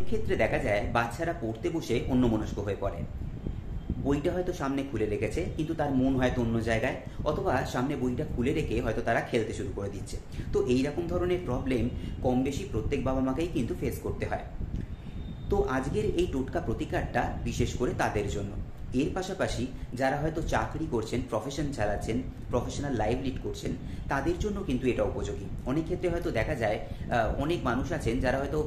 ক্ষেত্রে দেখা যায় বাচ্চারা পড়তে বসে অন্যমনস্ক হয়ে পড়ে। বইটা হয়তো সামনে খুলে রেখেছে, কিন্তু তার মন হয়তো অন্য জায়গায়, অথবা সামনে বইটা খুলে রেখে হয়তো তারা খেলতে শুরু করে দিচ্ছে। তো এই রকম ধরনের প্রবলেম কম বেশি প্রত্যেক বাবা মাকেই কিন্তু ফেস করতে হয়। তো আজকের এই টোটকা প্রতিকারটা বিশেষ করে তাদের জন্য। এর পাশাপাশি যারা হয়তো চাকরি করছেন, প্রফেশন চালাচ্ছেন, প্রফেশনাল লাইফ লিড করছেন, তাদের জন্য কিন্তু এটা উপযোগী। অনেক ক্ষেত্রে হয়তো দেখা যায় অনেক মানুষ আছেন যারা হয়তো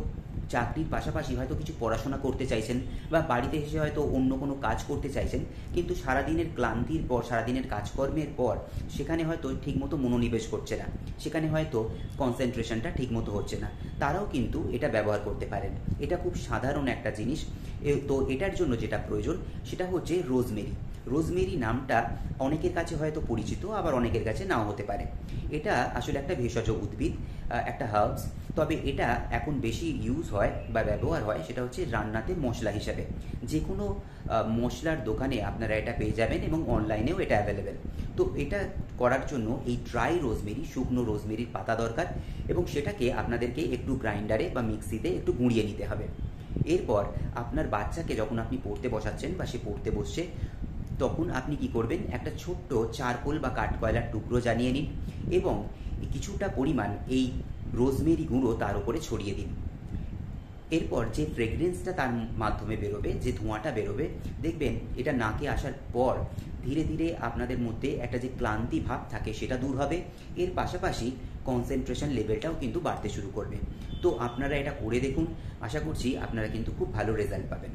চাকরির পাশাপাশি হয়তো কিছু পড়াশোনা করতে চাইছেন, বা বাড়িতে এসে হয়তো অন্য কোনো কাজ করতে চাইছেন, কিন্তু সারাদিনের ক্লান্তির পর, সারাদিনের কাজকর্মের পর সেখানে হয়তো ঠিকমতো মনোনিবেশ করছে না, সেখানে হয়তো কনসেন্ট্রেশনটা ঠিকমতো হচ্ছে না। তারাও কিন্তু এটা ব্যবহার করতে পারেন। এটা খুব সাধারণ একটা জিনিস। তো এটার জন্য যেটা প্রয়োজন সেটা হচ্ছে রোজমেরি। রোজমেরি নামটা অনেকের কাছে হয়তো পরিচিত, আবার অনেকের কাছে নাও হতে পারে। এটা আসলে একটা ভেষজ উদ্ভিদ, একটা হার্বস। তবে এটা এখন বেশি ইউজ হয় বা ব্যবহার হয় সেটা হচ্ছে রান্নাতে মশলা হিসাবে। যে কোনো মশলার দোকানে আপনারা এটা পেয়ে যাবেন, এবং অনলাইনেও এটা অ্যাভেলেবেল। তো এটা করার জন্য এই ড্রাই রোজমেরি, শুকনো রোজমেরির পাতা দরকার, এবং সেটাকে আপনাদেরকে একটু গ্রাইন্ডারে বা মিক্সিতে একটু গুঁড়িয়ে নিতে হবে। এরপর আপনার বাচ্চাকে যখন আপনি পড়তে বসাচ্ছেন বা সে পড়তে বসছে, তখন আপনি কি করবেন, একটা ছোট্ট চারকোল বা কাঠকয়লার টুকরো জ্বালিয়ে নিন, এবং কিছুটা পরিমাণ এই রোজমেরি গুঁড়ো তার উপরে ছড়িয়ে দিন। এরপর যে ফ্রেগরেন্সটা তার মাধ্যমে বেরোবে, যে ধোঁয়াটা বেরোবে, দেখবেন এটা নাকে আসার পর ধীরে ধীরে আপনাদের মধ্যে একটা যে ক্লান্তি ভাব থাকে সেটা দূর হবে। এর পাশাপাশি কনসেন্ট্রেশন লেভেলটাও কিন্তু বাড়তে শুরু করবে। তো আপনারা এটা করে দেখুন, আশা করছি আপনারা কিন্তু খুব ভালো রেজাল্ট পাবেন।